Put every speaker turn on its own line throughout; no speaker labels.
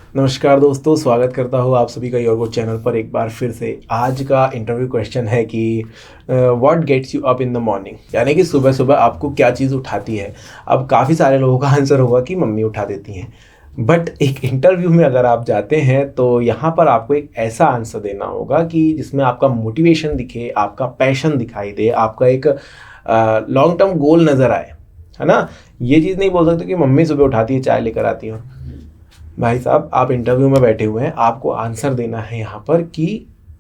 नमस्कार दोस्तों, स्वागत करता हूँ आप सभी का योर गो चैनल पर एक बार फिर से। आज का इंटरव्यू क्वेश्चन है कि what gets you up in the morning, यानी कि सुबह सुबह आपको क्या चीज़ उठाती है। अब काफ़ी सारे लोगों का आंसर होगा कि मम्मी उठा देती हैं, बट एक इंटरव्यू में अगर आप जाते हैं तो यहाँ पर आपको एक ऐसा आंसर देना होगा कि जिसमें आपका मोटिवेशन दिखे, आपका पैशन दिखाई दे, आपका एक लॉन्ग टर्म गोल नज़र आए, है ना। ये चीज़ नहीं बोल सकते कि मम्मी सुबह उठाती है, चाय लेकर आती है। भाई साहब, आप इंटरव्यू में बैठे हुए हैं, आपको आंसर देना है यहाँ पर कि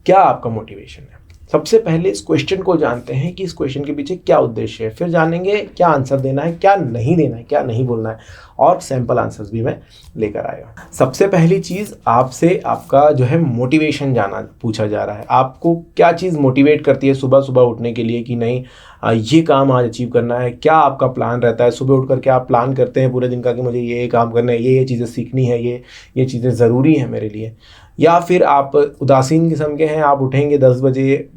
क्या आपका मोटिवेशन है। सबसे पहले इस क्वेश्चन को जानते हैं कि इस क्वेश्चन के पीछे क्या उद्देश्य है, फिर जानेंगे क्या आंसर देना है, क्या नहीं देना है, क्या नहीं बोलना है, और सैंपल आंसर्स भी मैं लेकर आया। सबसे पहली चीज़ आपसे आपका जो है मोटिवेशन जाना पूछा जा रहा है। आपको क्या चीज़ मोटिवेट करती है सुबह सुबह उठने के लिए कि नहीं ये काम आज अचीव करना है। क्या आपका प्लान रहता है सुबह उठ कर के आप प्लान करते हैं पूरे दिन का कि मुझे ये काम करना है, ये चीज़ें सीखनी है, ये चीज़ें ज़रूरी हैं मेरे लिए। या फिर आप उदासीन किस्म के हैं, आप उठेंगे 10 बजे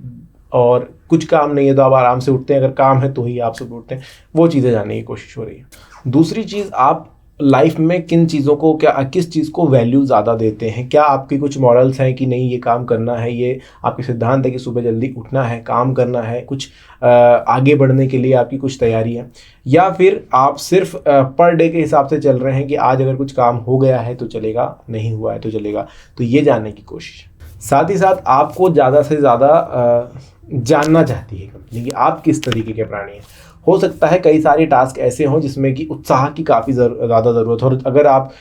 और कुछ काम नहीं है तो आप आराम से उठते हैं, अगर काम है तो ही आप सुबह उठते हैं। वो चीज़ें जानने की कोशिश हो रही है। दूसरी चीज़, आप लाइफ में किन चीज़ों को किस चीज़ को वैल्यू ज़्यादा देते हैं। क्या आपकी कुछ मॉरल्स हैं कि नहीं ये काम करना है, ये आपके सिद्धांत है कि सुबह जल्दी उठना है, काम करना है, कुछ आगे बढ़ने के लिए आपकी कुछ तैयारी है। या फिर आप सिर्फ पर डे के हिसाब से चल रहे हैं कि आज अगर कुछ काम हो गया है तो चलेगा, नहीं हुआ है तो चलेगा। तो ये जानने की कोशिश। साथ ही साथ आपको ज़्यादा से ज़्यादा जानना चाहती है कंपनी कि आप किस तरीके के प्राणी हैं। हो सकता है कई सारे टास्क ऐसे हों जिसमें कि उत्साह की काफ़ी ज़्यादा ज़रूरत हो, और अगर आप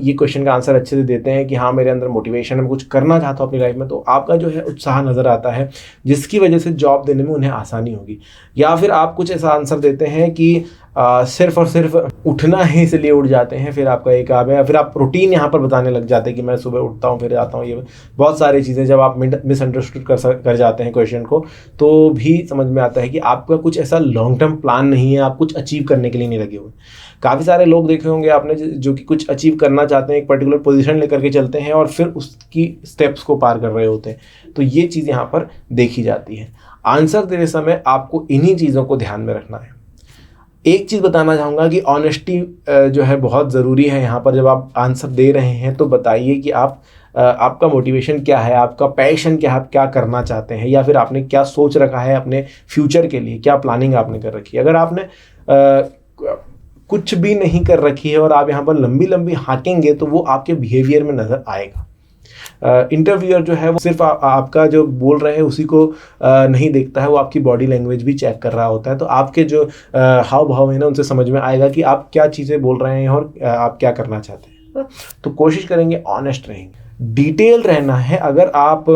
ये क्वेश्चन का आंसर अच्छे से देते हैं कि हाँ मेरे अंदर मोटिवेशन है, मैं कुछ करना चाहता हूँ अपनी लाइफ में, तो आपका जो है उत्साह नज़र आता है, जिसकी वजह से जॉब देने में उन्हें आसानी होगी। या फिर आप कुछ ऐसा आंसर देते हैं कि सिर्फ और सिर्फ उठना है इसलिए उठ जाते हैं, फिर आपका एक काम है, या फिर आप रूटीन यहाँ पर बताने लग जाते हैं कि मैं सुबह उठता हूँ फिर आता हूँ। ये बहुत सारी चीज़ें जब आप मिसअंडरस्टूड कर जाते हैं क्वेश्चन को, तो भी समझ में आता है कि आपका कुछ ऐसा लॉन्ग टर्म प्लान नहीं है, आप कुछ अचीव करने के लिए नहीं लगे हुए। काफ़ी सारे लोग देखे होंगे आपने जो कि कुछ अचीव करना चाहते हैं, एक पर्टिकुलर पोजीशन लेकर के चलते हैं और फिर उसकी स्टेप्स को पार कर रहे होते हैं। तो ये चीज़ यहाँ पर देखी जाती है। आंसर देते समय आपको इन्हीं चीज़ों को ध्यान में रखना है। एक चीज़ बताना चाहूँगा कि ऑनेस्टी जो है बहुत ज़रूरी है यहाँ पर। जब आप आंसर दे रहे हैं तो बताइए कि आपका मोटिवेशन क्या है, आपका पैशन क्या है, आप क्या करना चाहते हैं, या फिर आपने क्या सोच रखा है अपने फ्यूचर के लिए, क्या प्लानिंग आपने कर रखी है। अगर आपने कुछ भी नहीं कर रखी है और आप यहाँ पर लंबी लंबी हाँकेंगे तो वो आपके बिहेवियर में नज़र आएगा। इंटरव्यूअर जो है वो सिर्फ आपका जो बोल रहे हैं उसी को नहीं देखता है, वो आपकी बॉडी लैंग्वेज भी चेक कर रहा होता है। तो आपके जो हाव भाव है ना, उनसे समझ में आएगा कि आप क्या चीज़ें बोल रहे हैं और आप क्या करना चाहते हैं। तो कोशिश करेंगे ऑनेस्ट रहेंगे, डिटेल रहना है। अगर आप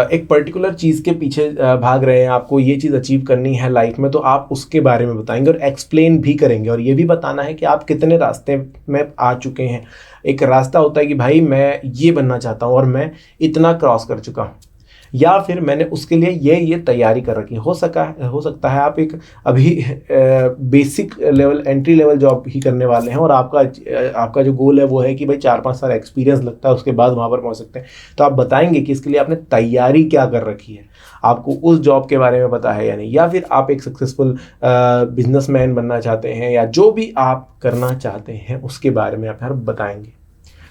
एक पर्टिकुलर चीज़ के पीछे भाग रहे हैं, आपको ये चीज़ अचीव करनी है लाइफ में, तो आप उसके बारे में बताएंगे और एक्सप्लेन भी करेंगे, और ये भी बताना है कि आप कितने रास्ते में आ चुके हैं। एक रास्ता होता है कि भाई मैं ये बनना चाहता हूँ और मैं इतना क्रॉस कर चुका हूँ, या फिर मैंने उसके लिए ये तैयारी कर रखी है। हो सकता है आप एक अभी basic level, entry level job ही करने वाले हैं, और आपका जो गोल है वो है कि भाई 4-5 साल एक्सपीरियंस लगता है, उसके बाद वहाँ पर पहुँच सकते हैं। तो आप बताएंगे कि इसके लिए आपने तैयारी क्या कर रखी है, आपको उस जॉब के बारे में पता है या नहीं, या फिर आप एक सक्सेसफुल बिजनेसमैन बनना चाहते हैं, या जो भी आप करना चाहते हैं उसके बारे में आप बताएंगे।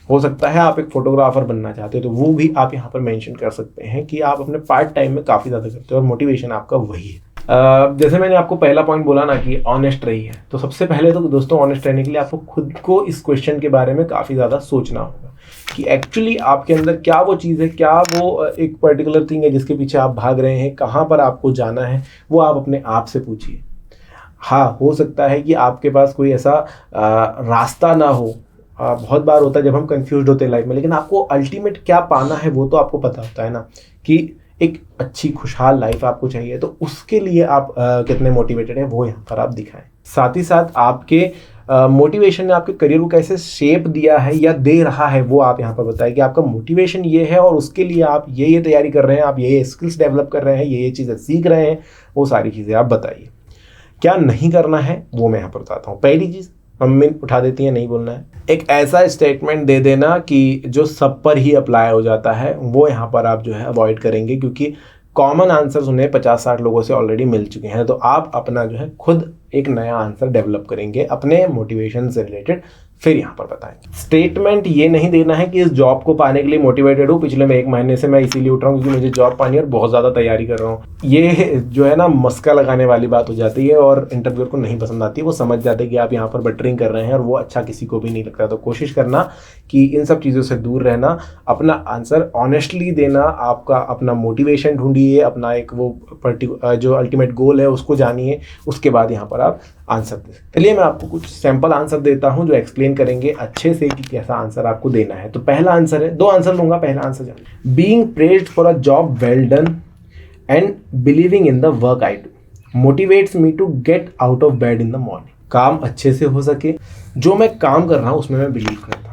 हो सकता है आप एक फोटोग्राफर बनना चाहते हो, तो वो भी आप यहाँ पर मेंशन कर सकते हैं कि आप अपने पार्ट टाइम में काफ़ी ज़्यादा करते हो और मोटिवेशन आपका वही है। जैसे मैंने आपको पहला पॉइंट बोला ना कि ऑनेस्ट रही है, तो सबसे पहले तो दोस्तों ऑनेस्ट रहने के लिए आपको खुद को इस क्वेश्चन के बारे में काफ़ी ज़्यादा सोचना होगा कि एक्चुअली आपके अंदर क्या वो चीज़ है, क्या वो एक पर्टिकुलर थिंग है जिसके पीछे आप भाग रहे हैं, कहाँ पर आपको जाना है, वो आप अपने आप से पूछिए। हाँ, हो सकता है कि आपके पास कोई ऐसा रास्ता ना हो। बहुत बार होता है जब हम कंफ्यूज होते हैं लाइफ में, लेकिन आपको अल्टीमेट क्या पाना है वो तो आपको पता होता है ना, कि एक अच्छी खुशहाल लाइफ आपको चाहिए। तो उसके लिए आप कितने मोटिवेटेड हैं वो यहाँ पर आप दिखाएं। साथ ही साथ आपके मोटिवेशन ने आपके करियर को कैसे शेप दिया है या दे रहा है वो आप यहाँ पर बताएं कि आपका मोटिवेशन ये है और उसके लिए आप ये तैयारी कर रहे हैं, आप ये स्किल्स डेवलप कर रहे हैं, ये चीज़ें सीख रहे हैं, वो सारी चीज़ें आप बताइए। क्या नहीं करना है वो मैं यहाँ पर बताता हूँ। पहली चीज़, मम्मी उठा देती है, नहीं बोलना है। एक ऐसा स्टेटमेंट दे देना कि जो सब पर ही अप्लाई हो जाता है, वो यहाँ पर आप जो है अवॉइड करेंगे, क्योंकि कॉमन आंसर्स उन्हें 50-60 लोगों से ऑलरेडी मिल चुके हैं। तो आप अपना जो है खुद एक नया आंसर डेवलप करेंगे अपने मोटिवेशन से रिलेटेड फिर यहाँ पर बताएंगे। स्टेटमेंट ये नहीं देना है कि इस जॉब को पाने के लिए मोटिवेटेड हूँ, पिछले मैं 1 महीने से मैं इसीलिए उठ रहा हूँ क्योंकि मुझे जॉब पानी है और बहुत ज़्यादा तैयारी कर रहा हूँ। ये जो है ना मस्का लगाने वाली बात हो जाती है और इंटरव्यूअर को नहीं पसंद आती है। वो समझ जाते हैं कि आप यहाँ पर बटरिंग कर रहे हैं और वो अच्छा किसी को भी नहीं लगता। तो कोशिश करना कि इन सब चीज़ों से दूर रहना, अपना आंसर ऑनेस्टली देना, आपका अपना मोटिवेशन ढूंढिए, अपना एक वो जो अल्टीमेट गोल है उसको जानिए, उसके बाद यहाँ पर आप आंसर दे सकते। चलिए मैं आपको कुछ सैंपल आंसर देता हूँ जो एक्सप्लेन करेंगे अच्छे से कि कैसा आंसर आपको देना है। तो पहला आंसर है, 2 आंसर दूंगा, पहला आंसर जानिए। Being praised for a job well done and believing in the work I do motivates me to get out of bed in the morning. काम अच्छे से हो सके, जो मैं काम कर रहा हूँ उसमें मैं बिलीव करता हूँ।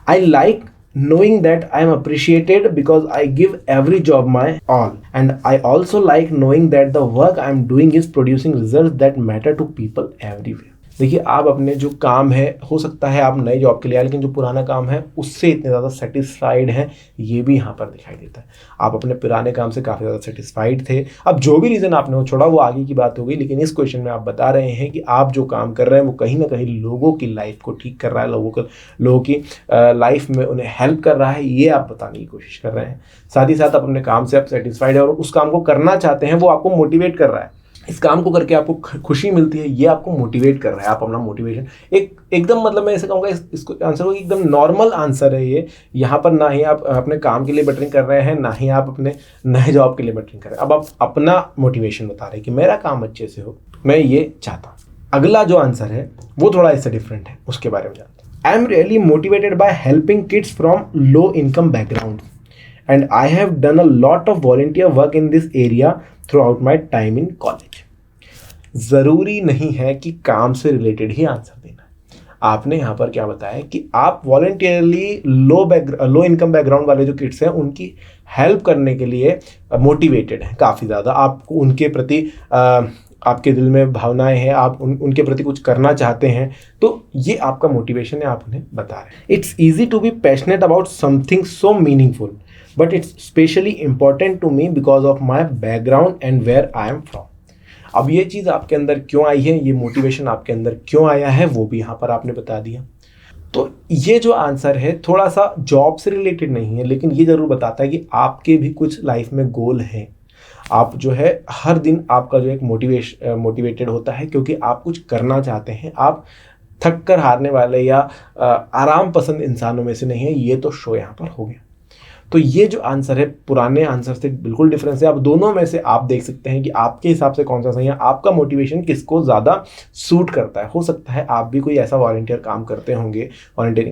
I like knowing that I am appreciated because I give every job my all, and I also like knowing that the work I am doing is producing results that matter to people everywhere। देखिए, आप अपने जो काम है, हो सकता है आप नए जॉब के लिए आए लेकिन जो पुराना काम है उससे इतने ज़्यादा सेटिस्फाइड हैं, ये भी यहाँ पर दिखाई देता है। आप अपने पुराने काम से काफ़ी ज़्यादा सेटिस्फाइड थे। अब जो भी रीज़न आपने वो छोड़ा वो आगे की बात हो गई, लेकिन इस क्वेश्चन में आप बता रहे हैं कि आप जो काम कर रहे हैं वो कहीं ना कहीं लोगों की लाइफ को ठीक कर रहा है, लोगों की लाइफ में उन्हें हेल्प कर रहा है, ये आप बताने की कोशिश कर रहे हैं। साथ ही साथ अपने काम से आप सेटिस्फाइड है और उस काम को करना चाहते हैं, वो आपको मोटिवेट कर रहा है। इस काम को करके आपको खुशी मिलती है, ये आपको मोटिवेट कर रहा है। आप अपना मोटिवेशन एकदम मतलब मैं ऐसे कहूँगा इसको आंसर को एकदम नॉर्मल आंसर है ये। यहाँ पर ना ही आप अपने काम के लिए बटरिंग कर रहे हैं, ना ही आप अपने नए जॉब के लिए बटरिंग कर रहे हैं। अब आप अपना मोटिवेशन बता रहे हैं कि मेरा काम अच्छे से हो, मैं ये चाहता हूँ। अगला जो आंसर है वो थोड़ा इससे डिफरेंट है, उसके बारे में जानते हैं। I am really motivated by helping kids from low income background and I have done a lot of volunteer work in this area throughout my time in college। ज़रूरी नहीं है कि काम से रिलेटेड ही आंसर देना है। आपने यहाँ पर क्या बताया कि आप वॉलंटियरली लो इनकम बैकग्राउंड वाले जो किड्स हैं उनकी हेल्प करने के लिए मोटिवेटेड हैं काफ़ी ज़्यादा। आपको उनके प्रति आपके दिल में भावनाएं हैं, आप उनके प्रति कुछ करना चाहते हैं, तो ये आपका मोटिवेशन है, आप उन्हें बता रहे हैं। It's easy to be passionate about something so meaningful but it's specially important to me because of my background and where I am from. अब ये चीज़ आपके अंदर क्यों आई है, ये मोटिवेशन आपके अंदर क्यों आया है, वो भी यहाँ पर आपने बता दिया। तो ये जो आंसर है थोड़ा सा जॉब से रिलेटेड नहीं है, लेकिन ये ज़रूर बताता है कि आपके भी कुछ लाइफ में गोल हैं। आप जो है हर दिन आपका जो एक मोटिवेटेड होता है क्योंकि आप कुछ करना चाहते हैं। आप थक कर हारने वाले या आराम पसंद इंसानों में से नहीं है। ये तो शो यहाँ पर हो गया। तो ये जो आंसर है पुराने आंसर से बिल्कुल डिफरेंस है। अब दोनों में से आप देख सकते हैं कि आपके हिसाब से कौन सा सही है, आपका मोटिवेशन किसको ज़्यादा सूट करता है। हो सकता है आप भी कोई ऐसा वॉलंटियरिंग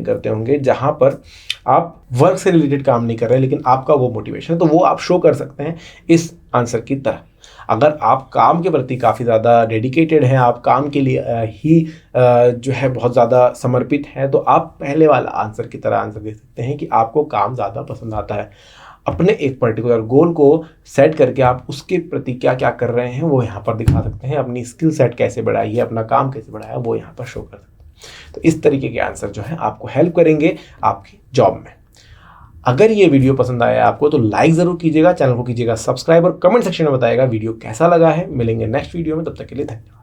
करते होंगे जहाँ पर आप वर्क से रिलेटेड काम नहीं कर रहे हैं लेकिन आपका वो मोटिवेशन है, तो वो आप शो कर सकते हैं इस आंसर की तरह। अगर आप काम के प्रति काफ़ी ज़्यादा डेडिकेटेड हैं, आप काम के लिए ही जो है बहुत ज़्यादा समर्पित हैं, तो आप पहले वाला आंसर की तरह आंसर दे सकते हैं कि आपको काम ज़्यादा पसंद आता है। अपने एक पर्टिकुलर गोल को सेट करके आप उसके प्रति क्या क्या कर रहे हैं वो यहाँ पर दिखा सकते हैं। अपनी स्किल सेट कैसे बढ़ाई है, अपना काम कैसे बढ़ाया, वो यहाँ पर शो कर सकते हैं। तो इस तरीके के आंसर जो है आपको हेल्प करेंगे आपकी जॉब में। अगर ये वीडियो पसंद आया आपको तो लाइक ज़रूर कीजिएगा, चैनल को कीजिएगा सब्सक्राइब और कमेंट सेक्शन में बताइएगा वीडियो कैसा लगा है। मिलेंगे नेक्स्ट वीडियो में, तब तक के लिए धन्यवाद।